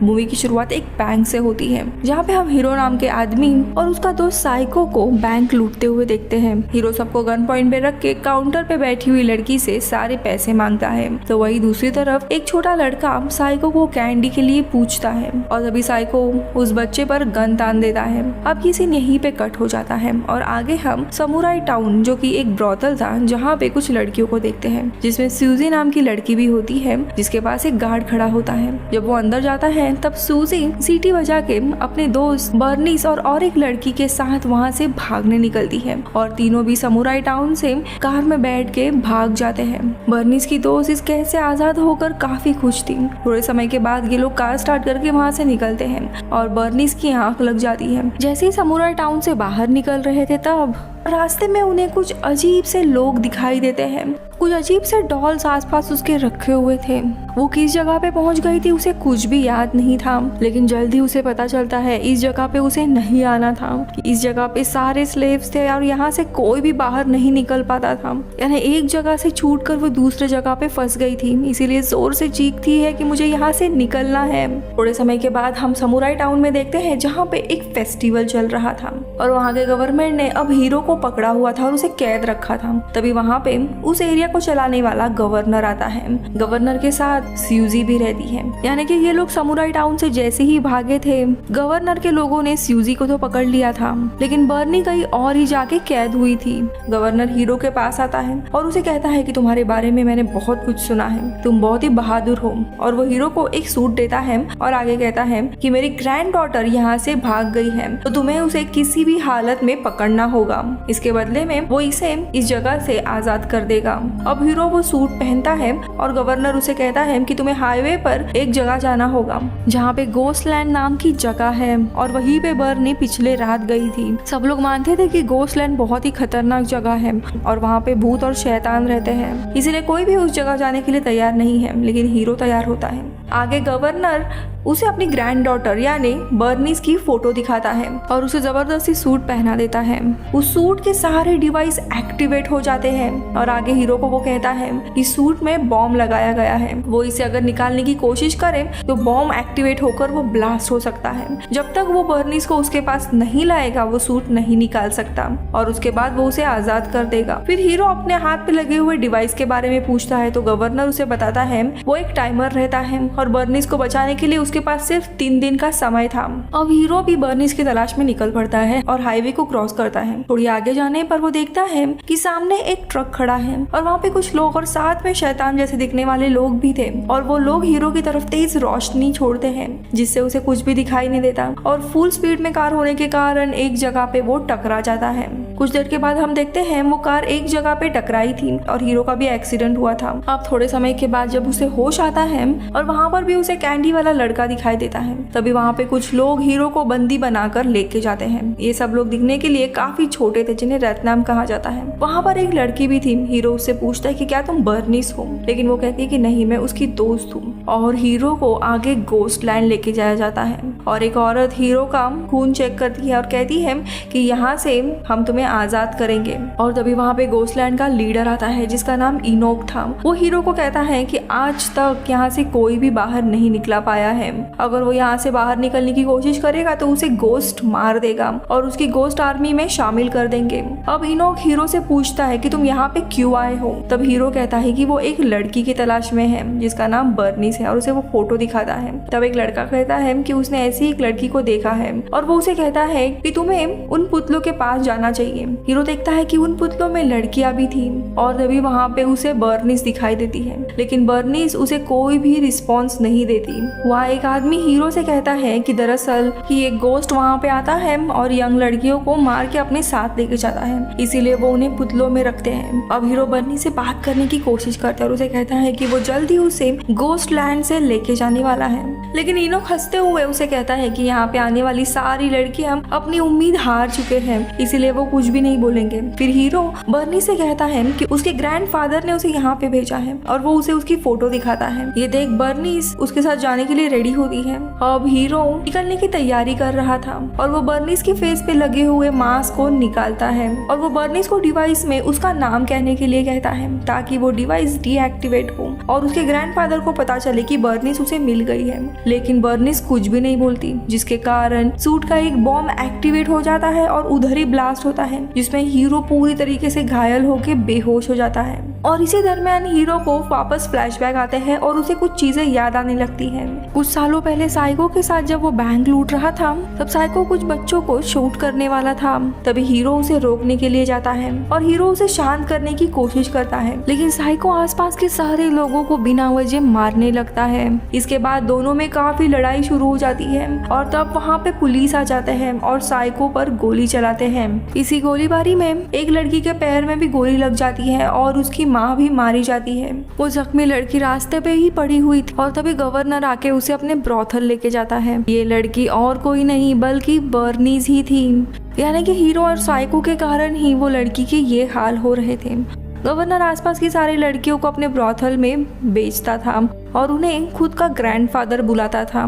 Movie की शुरुआत एक बैंक से होती है जहाँ पे हम हीरो नाम के आदमी और उसका दोस्त साइको को बैंक लूटते हुए देखते हैं। हीरो सबको गन पॉइंट पे रख के काउंटर पे बैठी हुई लड़की से सारे पैसे मांगता है, तो वही दूसरी तरफ एक छोटा लड़का साइको को कैंडी के लिए पूछता है और तभी साइको उस बच्चे पर गन तान देता है। अब ये सीन यहीं पे कट हो जाता है और आगे हम समुराई टाउन जो कि एक ब्रॉथल था जहाँ पे कुछ लड़कियों को देखते हैं, जिसमें सूजी नाम की लड़की भी होती है जिसके पास एक गार्ड खड़ा होता है। जब वो अंदर जाता है तब सूजी सीटी बजा के अपने दोस्त बर्निस और एक लड़की के साथ वहाँ से भागने निकलती है और तीनों भी समुराई टाउन से कार में बैठ के भाग जाते हैं। बर्निस की दोस्त इस कैद से आजाद होकर काफी खुश थी। थोड़े समय के बाद ये लोग कार स्टार्ट करके वहाँ से निकलते हैं और बर्निस की आंख लग जाती है। जैसे ही समुराई टाउन से बाहर निकल रहे थे तब रास्ते में उन्हें कुछ अजीब से लोग दिखाई देते हैं। कुछ अजीब से डॉल्स आसपास उसके रखे हुए थे। वो किस जगह पे पहुंच गई थी उसे कुछ भी याद नहीं था, लेकिन जल्दी उसे पता चलता है इस जगह पे उसे नहीं आना था। इस जगह पे सारे स्लेव्स थे और यहाँ से कोई भी बाहर नहीं निकल पाता था। यानी एक जगह से छूटकर वो दूसरे जगह पे फंस गई थी, इसीलिए जोर से चीखती है कि मुझे यहाँ से निकलना है। थोड़े समय के बाद हम समुराई टाउन में देखते हैं जहाँ पे एक फेस्टिवल चल रहा था और वहाँ के गवर्नमेंट ने अब हीरो को पकड़ा हुआ था और उसे कैद रखा था। तभी वहाँ पे उस एरिया को चलाने वाला गवर्नर आता है। गवर्नर के साथ स्यूजी भी रहती है। यानी कि ये लोग समुराई टाउन से जैसे ही भागे थे गवर्नर के लोगों ने स्यूजी को तो पकड़ लिया था, लेकिन बर्नी कहीं और ही जाके कैद हुई थी। गवर्नर हीरो के पास आता है और उसे कहता है कि तुम्हारे बारे में मैंने बहुत कुछ सुना है, तुम बहुत ही बहादुर हो। और वो हीरो को एक सूट देता है और आगे कहता है कि मेरी ग्रैंड डॉटर यहाँ से भाग गई है तो तुम्हें उसे किसी भी हालत में पकड़ना होगा। इसके बदले में वो इसे इस जगह से आजाद कर देगा। अब हीरो वो सूट पहनता है और गवर्नर उसे कहता है कि तुम्हें हाईवे पर एक जगह जाना होगा जहाँ पे गोस्टलैंड नाम की जगह है और वहीं पे बर्नी पिछले रात गई थी। सब लोग मानते थे कि गोस्टलैंड बहुत ही खतरनाक जगह है और वहाँ पे भूत और शैतान रहते हैं, इसीलिए कोई भी उस जगह जाने के लिए तैयार नहीं है, लेकिन हीरो तैयार होता है। आगे गवर्नर उसे अपनी ग्रैंड डॉटर यानी बर्निस की फोटो दिखाता है और उसे जबरदस्ती सूट पहना देता है। उस सूट के सारे डिवाइस एक्टिवेट हो जाते हैं और आगे हीरो को वो कहता है कि सूट में बॉम्ब लगाया गया है, वो इसे अगर निकालने की कोशिश करे तो बॉम्ब एक्टिवेट होकर वो ब्लास्ट हो सकता है। जब तक वो बर्निस को उसके पास नहीं लाएगा वो सूट नहीं निकाल सकता और उसके बाद वो उसे आजाद कर देगा। फिर हीरो अपने हाथ पे लगे हुए डिवाइस के बारे में पूछता है तो गवर्नर उसे बताता है वो एक टाइमर रहता है और बर्निस को बचाने के लिए उसके पास सिर्फ 3 दिन का समय था। अब हीरो भी बर्निस की तलाश में निकल पड़ता है और हाईवे को क्रॉस करता है। थोड़ी आगे जाने पर वो देखता है कि सामने एक ट्रक खड़ा है और वहाँ पे कुछ लोग और साथ में शैतान जैसे दिखने वाले लोग भी थे और वो लोग हीरो की तरफ तेज रोशनी छोड़ते हैं जिससे उसे कुछ भी दिखाई नहीं देता और फुल स्पीड में कार होने के कारण एक जगह पे वो टकरा जाता है। कुछ देर के बाद हम देखते हैं वो कार एक जगह पे टकराई थी और हीरो का भी एक्सीडेंट हुआ था। अब थोड़े समय के बाद जब उसे होश आता है और वहाँ पर भी उसे कैंडी वाला लड़का दिखाई देता है, तभी वहाँ पे कुछ लोग हीरो को बंदी बनाकर लेके जाते हैं। ये सब लोग दिखने के लिए काफी छोटे थे जिन्हें रत्नाम कहा जाता है। वहाँ पर एक लड़की भी थी। हीरो उससे पूछता है कि क्या तुम बर्निस हो, लेकिन वो कहती है कि नहीं मैं उसकी दोस्त हूँ और हीरो को आगे गोस्टलैंड लेके जाया जाता है और एक औरत हीरो का खून चेक करती है और कहती है कि यहाँ से हम तुम्हें आजाद करेंगे। और तभी वहाँ पे गोस्टलैंड का लीडर आता है जिसका नाम इनोक था। वो हीरो को कहता है कि आज तक यहाँ से कोई भी बाहर नहीं निकला पाया है, अगर वो यहाँ से बाहर निकलने की कोशिश करेगा तो उसे गोस्ट मार देगा और उसकी गोस्ट आर्मी में शामिल कर देंगे। अब इनोक हीरो से पूछता है कि तुम यहाँ पे क्यों आए हो। तब हीरो कहता है कि वो एक लड़की की तलाश में है जिसका नाम बर्निस है और उसे वो फोटो दिखाता है। तब एक लड़का कहता है कि उसने ऐसी एक लड़की को देखा है और वो उसे कहता है कि तुम्हें उन पुतलों के पास जाना चाहिए। हीरो देखता है कि उन पुतलों में लड़कियां भी थी और तभी वहाँ पे उसे बर्निस दिखाई देती है, लेकिन बर्निस उसे कोई भी रिस्पॉन्स नहीं देती। वहाँ एक आदमी हीरो से कहता है कि दरअसल कि एक गोस्ट वहाँ पे आता है और यंग लड़कियों को मार के अपने साथ लेके जाता है, इसीलिए वो उन्हें पुतलों में रखते हैं। अब हीरो बर्नी से बात करने की कोशिश करता है और उसे कहता है कि वो जल्दी उसे गोस्टलैंड से लेके जाने वाला है, लेकिन इनोक हंसते हुए उसे कहता है कि यहाँ पे आने वाली सारी लड़कियां अपनी उम्मीद हार चुके हैं, इसीलिए वो कुछ कुछ भी नहीं बोलेंगे। फिर हीरो बर्नी से कहता है कि उसके ग्रैंडफादर ने उसे यहाँ पे भेजा है और वो उसे उसकी फोटो दिखाता है। ये देख बर्नी उसके साथ जाने के लिए रेडी होती है। अब हीरो निकलने की तैयारी कर रहा था और वो बर्नीस के फेस पे लगे हुए मास्क को निकालता है और वो बर्नीस को डिवाइस में उसका नाम कहने के लिए कहता है ताकि वो डिवाइस डीएक्टिवेट हो और उसके ग्रैंडफादर को पता चले कि बर्नीस उसे मिल गई है। लेकिन बर्नीस कुछ भी नहीं बोलती, जिसके कारण सूट का एक बॉम्ब एक्टिवेट हो जाता है और उधर ही ब्लास्ट होता है, जिसमें हीरो पूरी तरीके से घायल होकर बेहोश हो जाता है। और इसी दरमियान हीरो को वापस फ्लैशबैक आते हैं और उसे कुछ चीजें याद आने लगती हैं। कुछ सालों पहले साइको के साथ जब वो बैंक लूट रहा था तब साइको कुछ बच्चों को शूट करने वाला था। तभी हीरो उसे रोकने के लिए जाता है और हीरो उसे शांत करने की कोशिश करता है, लेकिन साइको आसपास के सारे लोगों को बिना वजह मारने लगता है। इसके बाद दोनों में काफी लड़ाई शुरू हो जाती है और तब वहाँ पे पुलिस आ जाते हैं और साइको पर गोली चलाते हैं। इसी गोलीबारी में एक लड़की के पैर में भी गोली लग जाती है और उसकी माँ भी मारी जाती है। वो जख्मी लड़की रास्ते पे ही पड़ी हुई थी और तभी गवर्नर आके उसे अपने ब्रॉथल लेके जाता है। ये लड़की और कोई नहीं बल्कि बर्नीस ही थी, यानी कि हीरो और साइको के कारण ही वो लड़की के ये हाल हो रहे थे। गवर्नर आसपास की सारी लड़कियों को अपने ब्रॉथल में बेचता था और उन्हें खुद का ग्रैंडफादर बुलाता था।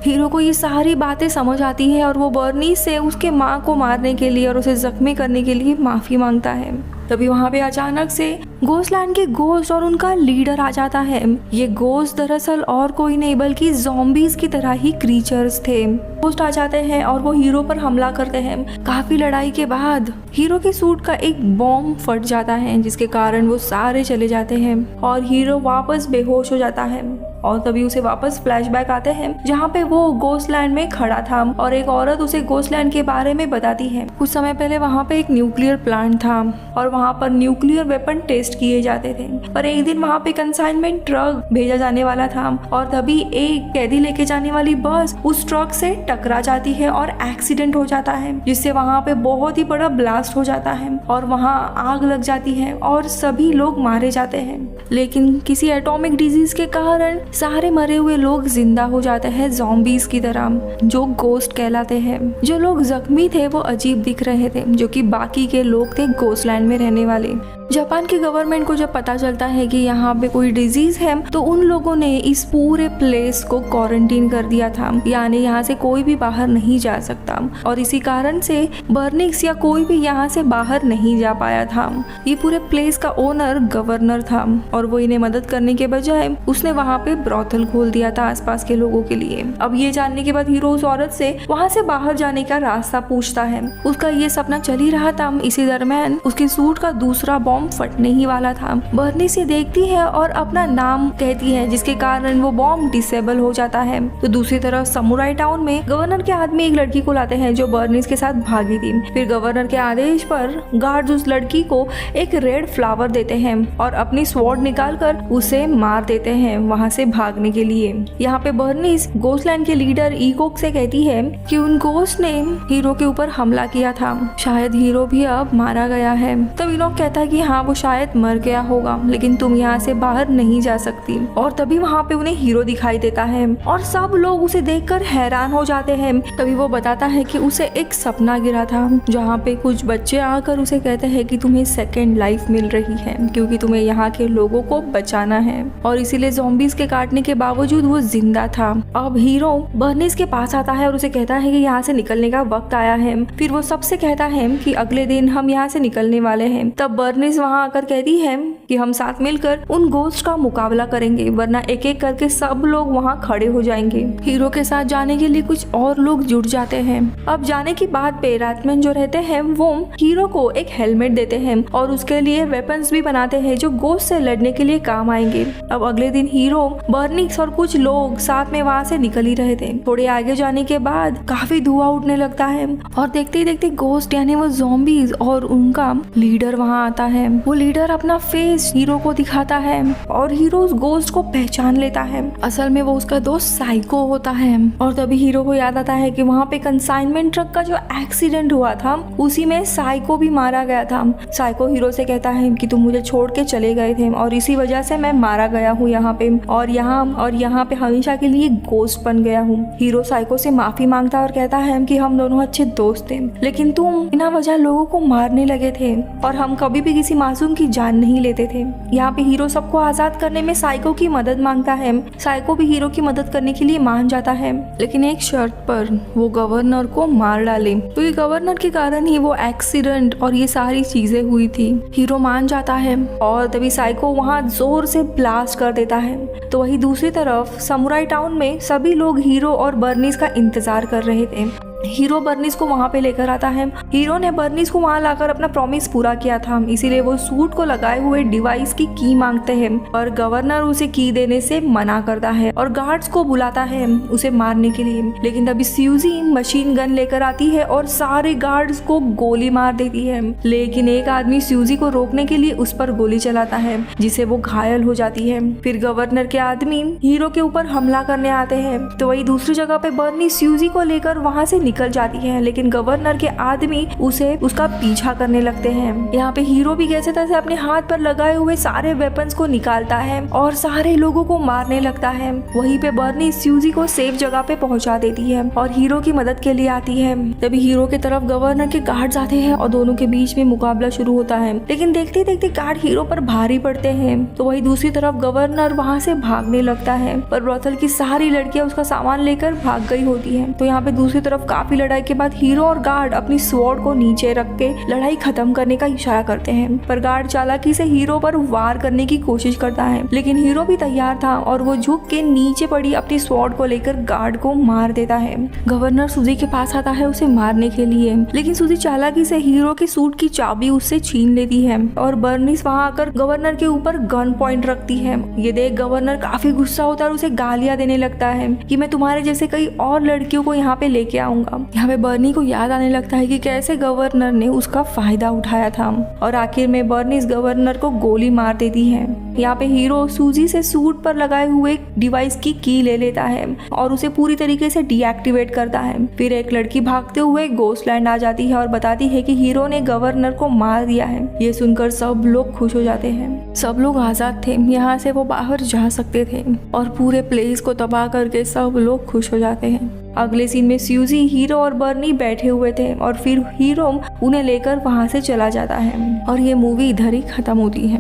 हीरो को ये सारी बातें समझ आती है और वो बर्नीस से उसके माँ को मारने के लिए और उसे जख्मी करने के लिए माफी मांगता है। तभी वहाँ पे अचानक से घोस्टलैंड के घोस्ट और उनका लीडर आ जाता है। ये घोस्ट दरअसल और कोई नहीं बल्कि ज़ॉम्बीज की तरह ही क्रीचर्स थे। घोस्ट आ जाते हैं और वो हीरो पर हमला करते हैं। काफी लड़ाई के बाद हीरो के सूट का एक बॉम्ब फट जाता है, जिसके कारण वो सारे चले जाते हैं और हीरो वापस बेहोश हो जाता है। और तभी उसे वापस फ्लैशबैक आते हैं जहाँ पे वो घोस्टलैंड में खड़ा था और एक औरत उसे घोस्टलैंड के बारे में बताती है। कुछ समय पहले वहाँ पे एक न्यूक्लियर प्लांट था और वहाँ पर न्यूक्लियर वेपन टेस्ट किए जाते थे, पर एक दिन वहाँ पे कंसाइनमेंट ट्रक भेजा जाने वाला था और तभी एक कैदी लेके जाने वाली बस उस ट्रक से टकरा जाती है और एक्सीडेंट हो जाता है, जिससे वहाँ पे बहुत ही बड़ा ब्लास्ट हो जाता है और वहाँ आग लग जाती है और सभी लोग मारे जाते हैं। लेकिन किसी एटॉमिक डिजीज के कारण सारे मरे हुए लोग जिंदा हो जाते हैं ज़ॉम्बीज की तरह, जो घोस्ट कहलाते हैं। जो लोग जख्मी थे वो अजीब दिख रहे थे, जो कि बाकी के लोग थे घोस्टलैंड में रहने वाले। जापान की गवर्नमेंट को जब पता चलता है कि यहाँ पे कोई डिजीज है तो उन लोगों ने इस पूरे प्लेस को क्वारंटीन कर दिया था, यानी यहाँ से कोई भी बाहर नहीं जा सकता और इसी कारण से बर्निक्स या कोई भी यहाँ से बाहर नहीं जा पाया था। ये पूरे प्लेस का ओनर गवर्नर था और वो इन्हें मदद करने के बजाय उसने वहाँ पे ब्रॉथल खोल दिया था आसपास के लोगों के लिए। अब ये जानने के बाद हीरो उस औरत से वहाँ से बाहर जाने का रास्ता पूछता है। उसका ये सपना चल ही रहा था। इसी दरमियान उसके सूट का दूसरा बॉम्ब फटने ही वाला था। बर्नी से देखती है और अपना नाम कहती है, जिसके कारण वो बॉम्ब डिसेबल हो जाता है। तो दूसरी तरफ समुराई टाउन में गवर्नर के आदमी एक लड़की को लाते हैं जो बर्नीस के साथ भागी थी। फिर गवर्नर के आदेश पर गार्ड उस लड़की को एक रेड फ्लावर देते हैं और अपनी स्वॉर्ड निकालकर उसे मार देते हैं वहाँ से भागने के लिए। यहाँ पे बर्नीस घोस्टलैंड के लीडर इकोक से कहती है कि उन घोस्ट ने हीरो के ऊपर हमला किया था, शायद हीरो भी अब मारा गया है। तब इकोक कहता है कि हाँ वो शायद मर गया होगा, लेकिन तुम यहाँ से बाहर नहीं जा सकती। और तभी वहाँ पे उन्हें हीरो दिखाई देता है और सब लोग उसे देखकर हैरान हो जाते हैं। तभी वो बताता है कि उसे एक सपना गिरा था जहाँ पे कुछ बच्चे आकर उसे कहते हैं कि तुम्हें सेकेंड लाइफ मिल रही है क्योंकि तुम्हें यहाँ के लोगों को बचाना है, और इसीलिए ज़ॉम्बीज के काटने के बावजूद वो जिंदा था। अब हीरो बर्नीस के पास आता है और उसे कहता है कि यहाँ से निकलने का वक्त आया है। फिर वो सबसे कहता है कि अगले दिन हम यहाँ से निकलने वाले हैं। तब बर्नीस वहाँ आकर कहती है कि हम साथ मिलकर उन घोस्ट का मुकाबला करेंगे, वरना एक एक करके सब लोग वहाँ खड़े हो जाएंगे। हीरो के साथ जाने के लिए कुछ और लोग जुड़ जाते हैं। अब जाने की बात पे रातमैन जो रहते हैं वो हीरो को एक हेलमेट देते हैं और उसके लिए वेपन्स भी बनाते हैं जो घोस्ट से लड़ने के लिए काम आएंगे। अब अगले दिन हीरो बर्निक्स और कुछ लोग साथ में वहाँ से निकल ही रहे थे। थोड़े आगे जाने के बाद काफी धुआं उठने लगता है और देखते ही देखते घोस्ट यानी वो ज़ॉम्बीज और उनका लीडर वहाँ आता है। वो लीडर अपना फेस फेस हीरो को दिखाता है और हीरो उस गोस्ट को पहचान लेता है। असल में वो उसका दोस्त साइको होता है। और तभी हीरो को याद आता है कि वहाँ पे कंसाइनमेंट ट्रक का जो एक्सीडेंट हुआ था उसी में साइको भी मारा गया था। साइको हीरो से कहता है कि तुम मुझे छोड़ के चले गए थे और इसी वजह से मैं मारा गया हूँ यहाँ पे और यहाँ पे हमेशा के लिए गोस्ट बन गया हूँ। हीरो साइको से माफी मांगता और कहता है कि हम दोनों अच्छे दोस्त थे, लेकिन तुम बिना वजह लोगों को मारने लगे थे और हम कभी भी किसी मासूम की जान नहीं लेते थे। यहाँ पे हीरो सबको आजाद करने में साइको की मदद मांगता है। साइको भी हीरो की मदद करने के लिए मान जाता है, लेकिन एक शर्त पर, वो गवर्नर को मार डाले, क्योंकि गवर्नर के कारण ही वो एक्सीडेंट और ये सारी चीजें हुई थी। हीरो मान जाता है और तभी साइको वहाँ जोर से ब्लास्ट कर देता है। तो वही दूसरी तरफ समुराई टाउन में सभी लोग हीरो और बर्नीस का इंतजार कर रहे थे। हीरो बर्नीस को वहाँ पे लेकर आता है। हीरो ने बर्नीस को वहाँ लाकर अपना प्रॉमिस पूरा किया था, इसीलिए वो सूट को लगाए हुए डिवाइस की की मांगते हैं, पर गवर्नर उसे की देने से मना करता है और गार्ड्स को बुलाता है उसे मारने के लिए। लेकिन तभी स्यूजी मशीन गन लेकर आती है और सारे गार्ड्स को गोली मार देती है, लेकिन एक आदमी स्यूजी को रोकने के लिए उस पर गोली चलाता है, जिसे वो घायल हो जाती है। फिर गवर्नर के आदमी हीरो के ऊपर हमला करने आते हैं। तो वही दूसरी जगह पे बर्नी स्यूजी को लेकर वहाँ से निकल जाती है, लेकिन गवर्नर के आदमी उसका पीछा करने लगते हैं। यहाँ पे हीरो भी कैसे तैसे अपने हाथ पर लगाए हुए सारे वेपन्स को निकालता है और सारे लोगों को मारने लगता है। वहीं पे बर्नी स्यूजी को सेफ जगह पे पहुंचा देती है और हीरो की मदद के लिए आती है। तभी हीरो की तरफ गवर्नर के गार्ड्स आते हैं और दोनों के बीच में मुकाबला शुरू होता है, लेकिन देखते देखते गार्ड हीरो पर भारी पड़ते हैं। तो वही दूसरी तरफ गवर्नर वहाँ से भागने लगता है, पर ब्रॉथल की सारी लड़कियां उसका सामान लेकर भाग गई होती है। तो यहाँ पे दूसरी तरफ काफी लड़ाई के बाद हीरो और गार्ड अपनी स्वॉर्ड को नीचे रख के लड़ाई खत्म करने का इशारा करते हैं, पर गार्ड चालाकी से हीरो पर वार करने की कोशिश करता है, लेकिन हीरो भी तैयार था और वो झुक के नीचे पड़ी अपनी स्वॉर्ड को लेकर गार्ड को मार देता है। गवर्नर सूजी के पास आता है उसे मारने के लिए, लेकिन सूजी चालाकी से हीरो के सूट की चाबी उससे छीन लेती है और बर्निस वहाँ आकर गवर्नर के ऊपर गन पॉइंट रखती है। ये देख गवर्नर काफी गुस्सा होता है और उसे गालियां देने लगता है कि मैं तुम्हारे जैसे कई और लड़कियों को यहाँ पे लेके आऊंगा। यहाँ पे बर्नी को याद आने लगता है कि कैसे गवर्नर ने उसका फायदा उठाया था और आखिर में बर्निस गवर्नर को गोली मार देती है। यहाँ पे हीरो सूजी से सूट पर लगाए हुए डिवाइस की ले लेता है और उसे पूरी तरीके से डीएक्टिवेट करता है। फिर एक लड़की भागते हुए घोस्टलैंड आ जाती है और बताती है कि हीरो ने गवर्नर को मार दिया है। ये सुनकर सब लोग खुश हो जाते हैं। सब लोग आजाद थे, यहाँ से वो बाहर जा सकते थे और पूरे प्लेस को तबाह करके सब लोग खुश हो जाते हैं। अगले सीन में स्यूजी, हीरो और बर्नी बैठे हुए थे और फिर हीरो उन्हें लेकर वहाँ से चला जाता है और ये मूवी इधर ही खत्म होती है।